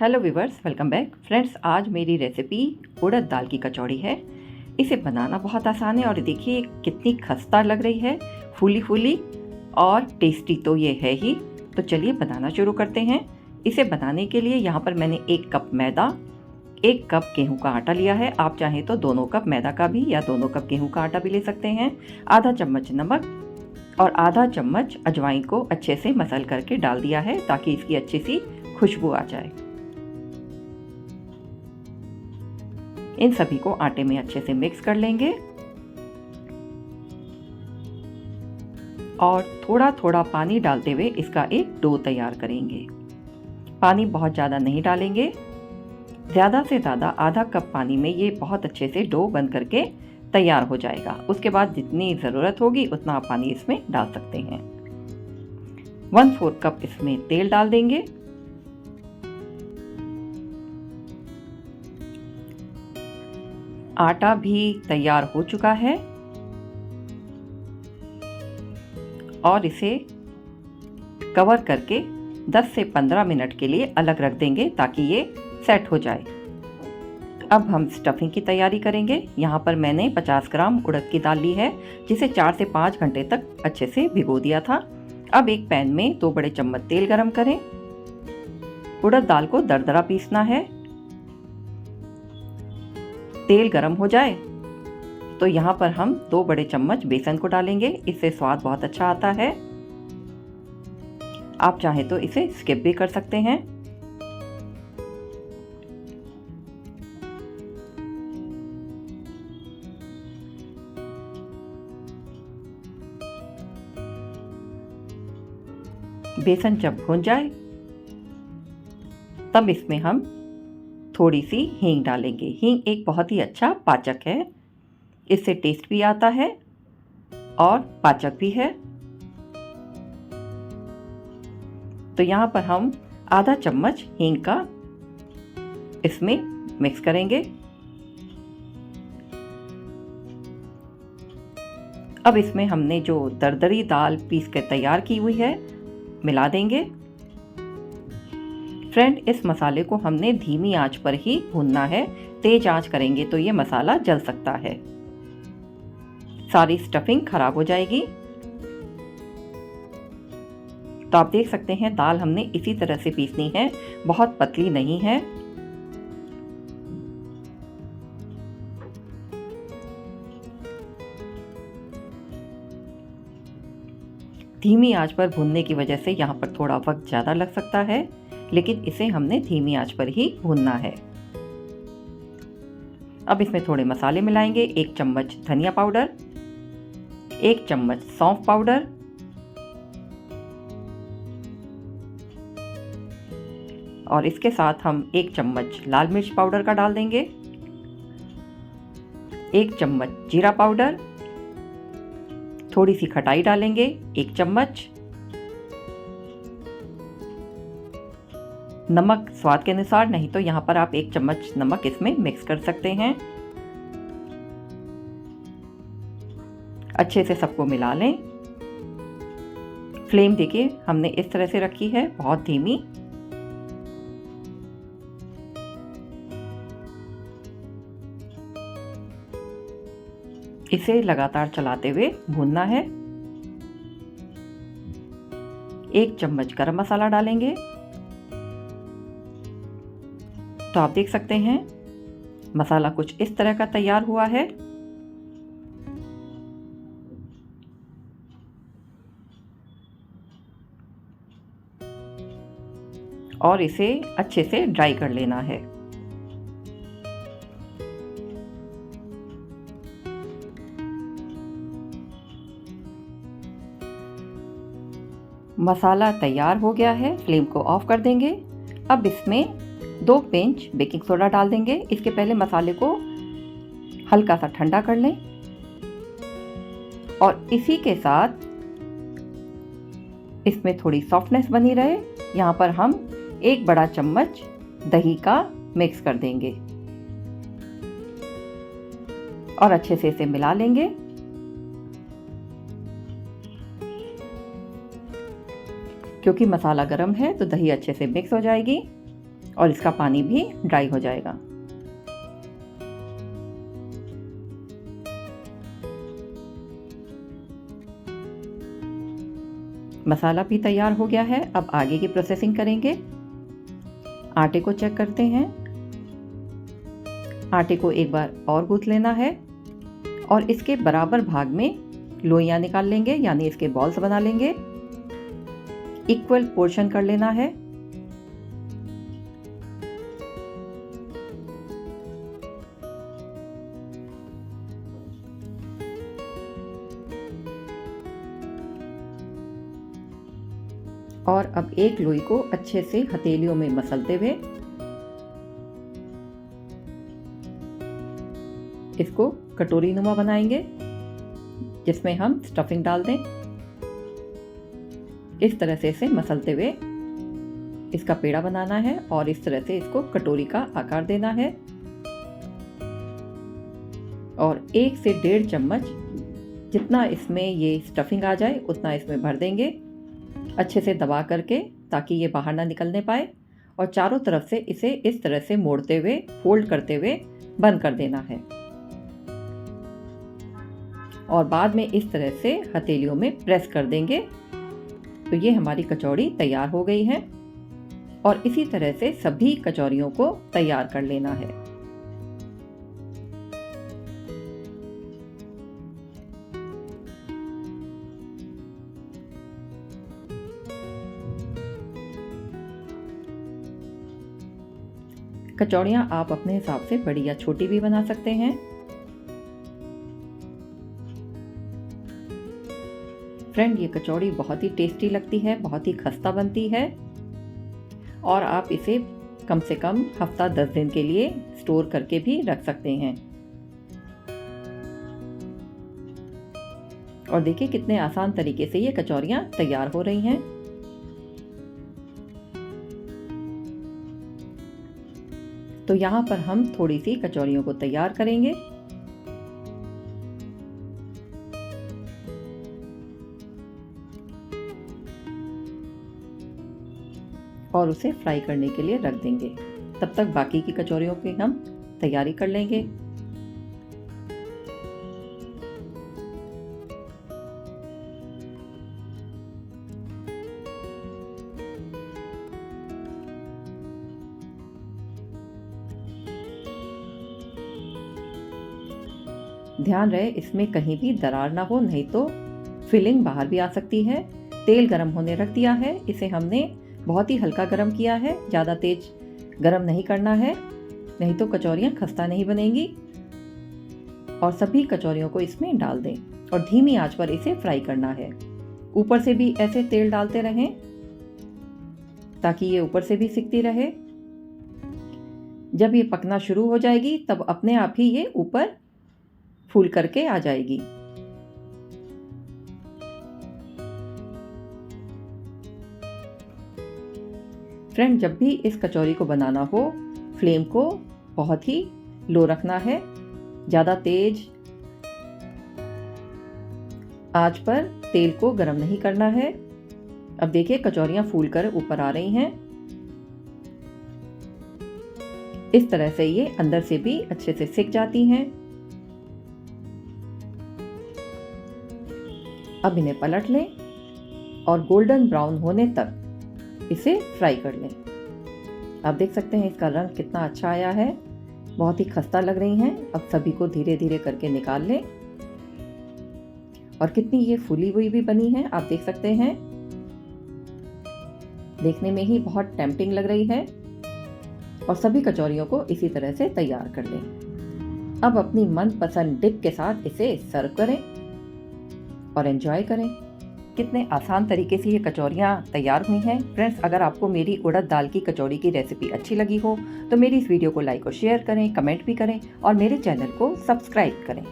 Hello viewers, welcome back friends. आज मेरी recipe उड़द दाल की कचौड़ी है। इसे बनाना बहुत आसान है और देखिए कितनी खस्ता लग रही है, फूली फूली और टेस्टी तो ये है ही। तो चलिए बनाना शुरू करते हैं। इसे बनाने के लिए यहाँ पर मैंने 1 कप मैदा, 1 कप गेहूं का आटा लिया है। आप चाहें तो 2 कप मैदा का भी या 2 कप गेहूं का आटा भी ले सकते हैं। आधा चम्मच नमक और आधा चम्मच अजवाइन को अच्छे से मसल करके डाल दिया है ताकि इसकी अच्छी सी खुशबू आ जाए। इन सभी को आटे में अच्छे से मिक्स कर लेंगे और थोड़ा थोड़ा पानी डालते हुए इसका एक डो तैयार करेंगे। पानी बहुत ज़्यादा नहीं डालेंगे, ज़्यादा से ज़्यादा आधा कप पानी में ये बहुत अच्छे से डो बन करके तैयार हो जाएगा। उसके बाद जितनी ज़रूरत होगी उतना आप पानी इसमें डाल सकते हैं। 1/4 कप इसमें तेल डाल देंगे। आटा भी तैयार हो चुका है और इसे कवर करके 10 से 15 मिनट के लिए अलग रख देंगे ताकि ये सेट हो जाए। अब हम स्टफिंग की तैयारी करेंगे। यहाँ पर मैंने 50 ग्राम उड़द की दाल ली है जिसे 4 से 5 घंटे तक अच्छे से भिगो दिया था। अब एक पैन में 2 बड़े चम्मच तेल गरम करें। उड़द दाल को दरदरा पीसना है। तेल गरम हो जाए तो यहाँ पर हम 2 बड़े चम्मच बेसन को डालेंगे। इससे स्वाद बहुत अच्छा आता है। आप चाहे तो इसे स्किप भी कर सकते हैं। बेसन जब भून जाए तब इसमें हम थोड़ी सी हींग डालेंगे। हींग एक बहुत ही अच्छा पाचक है, इससे टेस्ट भी आता है और पाचक भी है। तो यहाँ पर हम आधा चम्मच हींग का इसमें मिक्स करेंगे। अब इसमें हमने जो दरदरी दाल पीस कर तैयार की हुई है मिला देंगे। फ्रेंड, इस मसाले को हमने धीमी आंच पर ही भूनना है। तेज आंच करेंगे तो ये मसाला जल सकता है, सारी स्टफिंग खराब हो जाएगी। तो आप देख सकते हैं दाल हमने इसी तरह से पीसनी है, बहुत पतली नहीं है। धीमी आंच पर भूनने की वजह से यहाँ पर थोड़ा वक्त ज़्यादा लग सकता है, लेकिन इसे हमने धीमी आंच पर ही भूनना है। अब इसमें थोड़े मसाले मिलाएंगे। 1 चम्मच धनिया पाउडर, 1 चम्मच सौंफ पाउडर और इसके साथ हम 1 चम्मच लाल मिर्च पाउडर का डाल देंगे, 1 चम्मच जीरा पाउडर, थोड़ी सी खटाई डालेंगे 1 चम्मच, नमक स्वाद के अनुसार, नहीं तो यहाँ पर आप 1 चम्मच नमक इसमें मिक्स कर सकते हैं। अच्छे से सबको मिला लें। फ्लेम देखिए हमने इस तरह से रखी है, बहुत धीमी। इसे लगातार चलाते हुए भूनना है। 1 चम्मच गरम मसाला डालेंगे। तो आप देख सकते हैं मसाला कुछ इस तरह का तैयार हुआ है। और इसे अच्छे से ड्राई कर लेना है। मसाला तैयार हो गया है, फ्लेम को ऑफ कर देंगे। अब इसमें 2 पिंच बेकिंग सोडा डाल देंगे। इसके पहले मसाले को हल्का सा ठंडा कर लें और इसी के साथ इसमें थोड़ी सॉफ्टनेस बनी रहे, यहाँ पर हम 1 बड़ा चम्मच दही का मिक्स कर देंगे और अच्छे से इसे मिला लेंगे। क्योंकि मसाला गर्म है तो दही अच्छे से मिक्स हो जाएगी। और इसका पानी भी ड्राई हो जाएगा। मसाला भी तैयार हो गया है। अब आगे की प्रोसेसिंग करेंगे। आटे को चेक करते हैं। आटे को एक बार और गूंथ लेना है और इसके बराबर भाग में लोइयां निकाल लेंगे, यानी इसके बॉल्स बना लेंगे। इक्वल पोर्शन कर लेना है। और अब एक लोई को अच्छे से हथेलियों में मसलते हुए इसको कटोरी नुमा बनाएंगे, जिसमें हम स्टफिंग डाल दें। इस तरह से इसे मसलते हुए इसका पेड़ा बनाना है और इस तरह से इसको कटोरी का आकार देना है। और 1 से 1.5 चम्मच जितना इसमें ये स्टफिंग आ जाए उतना इसमें भर देंगे, अच्छे से दबा करके, ताकि ये बाहर ना निकलने पाए। और चारों तरफ से इसे इस तरह से मोड़ते हुए, फोल्ड करते हुए बंद कर देना है। और बाद में इस तरह से हथेलियों में प्रेस कर देंगे। तो ये हमारी कचौड़ी तैयार हो गई है। और इसी तरह से सभी कचौरियों को तैयार कर लेना है। कचौड़ियाँ आप अपने हिसाब से बड़ी या छोटी भी बना सकते हैं। फ्रेंड, ये कचौड़ी बहुत ही टेस्टी लगती है, बहुत ही खस्ता बनती है और आप इसे कम से कम हफ्ता 10 दिन के लिए स्टोर करके भी रख सकते हैं। और देखिए कितने आसान तरीके से ये कचौड़ियाँ तैयार हो रही हैं। तो यहाँ पर हम थोड़ी सी कचौरियों को तैयार करेंगे। और उसे फ्राई करने के लिए रख देंगे। तब तक बाकी की कचौरियों की हम तैयारी कर लेंगे। ध्यान रहे इसमें कहीं भी दरार ना हो, नहीं तो फिलिंग बाहर भी आ सकती है। तेल गरम होने रख दिया है। इसे हमने बहुत ही हल्का गरम किया है, ज़्यादा तेज गरम नहीं करना है, नहीं तो कचौरियाँ खस्ता नहीं बनेंगी। और सभी कचौरियों को इसमें डाल दें और धीमी आंच पर इसे फ्राई करना है। ऊपर से भी ऐसे तेल डालते रहें ताकि ये ऊपर से भी सिकती रहे। जब ये पकना शुरू हो जाएगी तब अपने आप ही ये ऊपर फूल करके आ जाएगी। फ्रेंड, जब भी इस कचौरी को बनाना हो, फ्लेम को बहुत ही लो रखना है, ज़्यादा तेज आंच पर तेल को गरम नहीं करना है। अब देखिए कचौरियाँ फूल कर ऊपर आ रही हैं। इस तरह से ये अंदर से भी अच्छे से सिक जाती हैं। अब इन्हें पलट लें और गोल्डन ब्राउन होने तक इसे फ्राई कर लें। आप देख सकते हैं इसका रंग कितना अच्छा आया है, बहुत ही खस्ता लग रही हैं। अब सभी को धीरे धीरे करके निकाल लें। और कितनी ये फूली हुई भी बनी है, आप देख सकते हैं। देखने में ही बहुत टेम्पटिंग लग रही है। और सभी कचौरियों को इसी तरह से तैयार कर लें। अब अपनी मनपसंद डिप के साथ इसे सर्व करें और एंजॉय करें। कितने आसान तरीके से ये कचौरियाँ तैयार हुई हैं। फ्रेंड्स, अगर आपको मेरी उड़द दाल की कचौड़ी की रेसिपी अच्छी लगी हो तो मेरी इस वीडियो को लाइक और शेयर करें, कमेंट भी करें और मेरे चैनल को सब्सक्राइब करें।